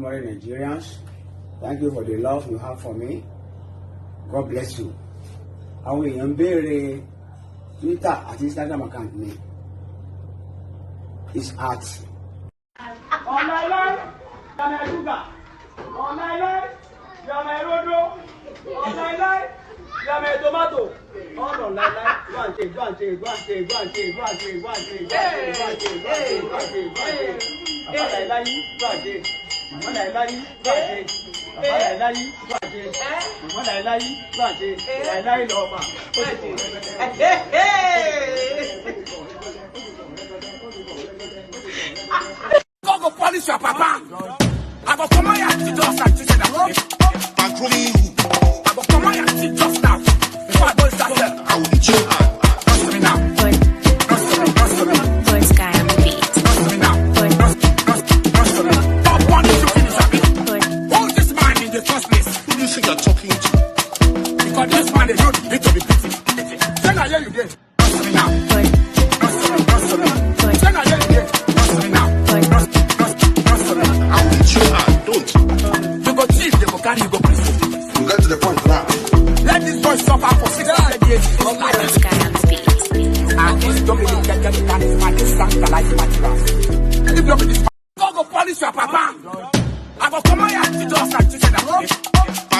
morning, Nigerians. Thank you for the love you have for me. God bless you. Àwọn èèyàn béèrè Twitter àti Instagram account mi. It's at. On my line, you're my sugar. On my line, you're my rodo. On my line, you're my tomato. All on my line, go and take, go and take, go and take, go and take, go and take, go and take, go and take, go and take, go and take, go and take, go and take. Bàbá láì láyé, go and take. Màmá láì láyé, go and take. Bàbá láì láyé, go and take. Màmá láì láyé, go and take. Láì láyé lọ mà. Go polish your papa. I go come out and see just like you said that. I go come out and see just now. Before I go start there, I will hit you hard. Trust me now. Trust me. Boy Sky on the beat. Trust me now. Trust me. Top one is to finish a bit. Hold this man in the first place. Who do you think you're talking to? Because this man is not need to be pity. Then I hear you there. Trust me now. Trust me. Then I hear you there. Trust me now. I will hit you hard. Don't. You go cheat, they go carry, you go prison. You get to the point now. Let this boy suffer for 600 years. Boy Sky on the beat. And this Dominic can get the man, this stand the life materials. If you this go polish your papa. I go come out and see just like you said that. I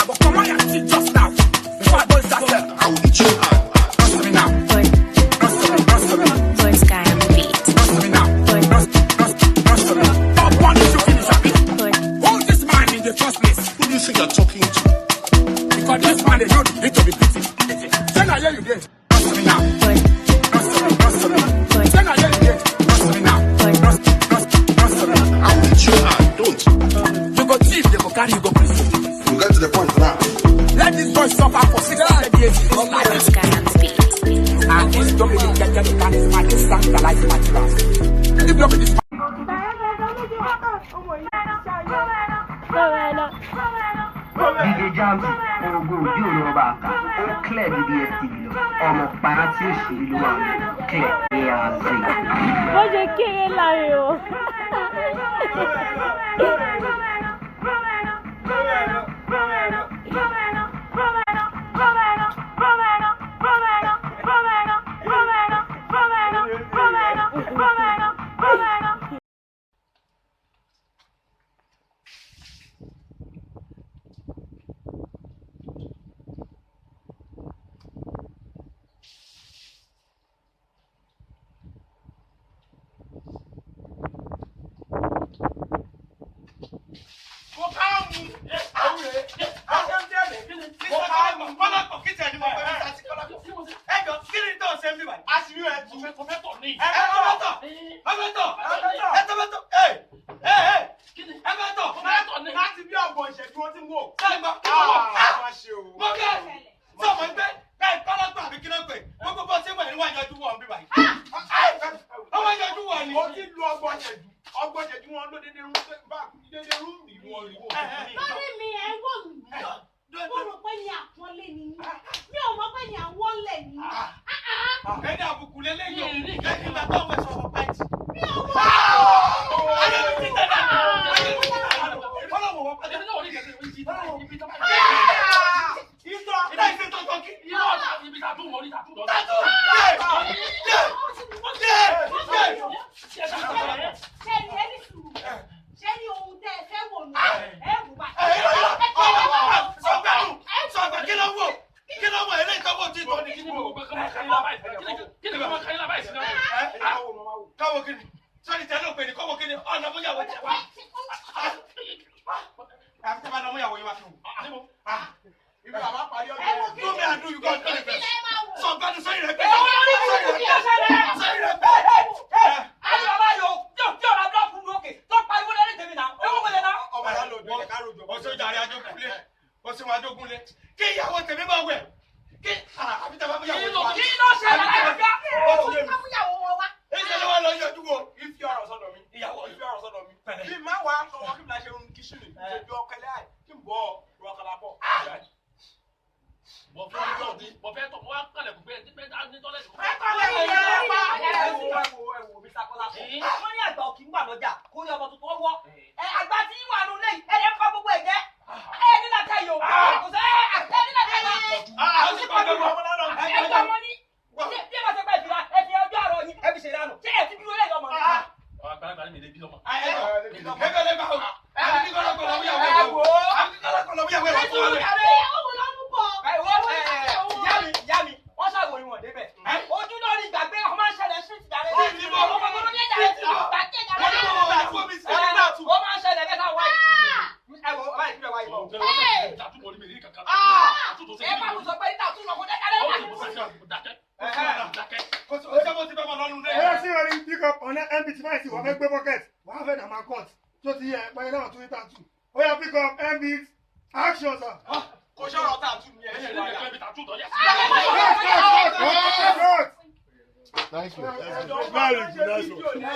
go come out and see just now. Before I go start there, I will hit you hard. trust me now. Trust me. Boy Sky on the beat. Trust me now. Trust me. Top one is to finish a bit. Hold this man in the first place. Who do you think you're talking to? Because this man is not need to be pity. Then I hear you there. Trust me now. Trust me. Then I hear you there. Trust me now. Trust me. I will hit you hard. Don't. You go cheat, they go carry, you go prison. You get to the point now. Let this boy suffer for 600 years. Boy Sky on the beat. And this Dominic can get the man, this stand the life materials. If you this DJ Jams ogun ojú òun ọba àká ó clear bí DSTV lọ ọmọ para tí ó ṣì ló wà ní clear ní àzẹ. Bó ṣe kéré láre o. Pick up MB action, sir. Nice one. Very good, nice one.